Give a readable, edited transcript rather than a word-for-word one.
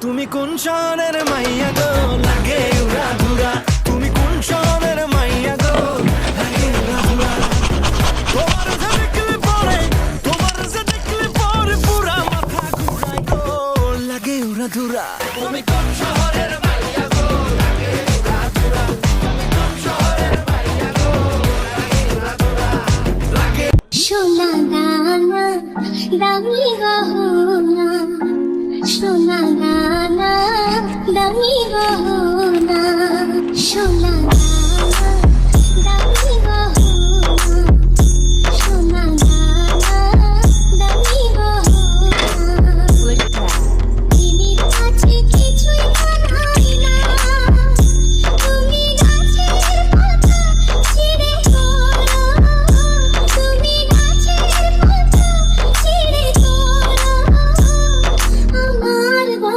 তুমি কোন শহরের মাইয়া গো লাগে উড়া ধুরা, তুমি কোন শহরের মাইয়া গো লাগে উড়া ধুরা। তোমার যে দেখলে পরে পুরা মাথা ঘুরায় গো লাগে উড়া ধুরা। তুমি কোন শহরের মাইয়া গো লাগে উড়া ধুরা, তুমি কোন শহরের মাইয়া গো লাগে উড়া ধুরা। সোনা দানা দামি গহনা, সোনা দানা দামি গহনা, সোনা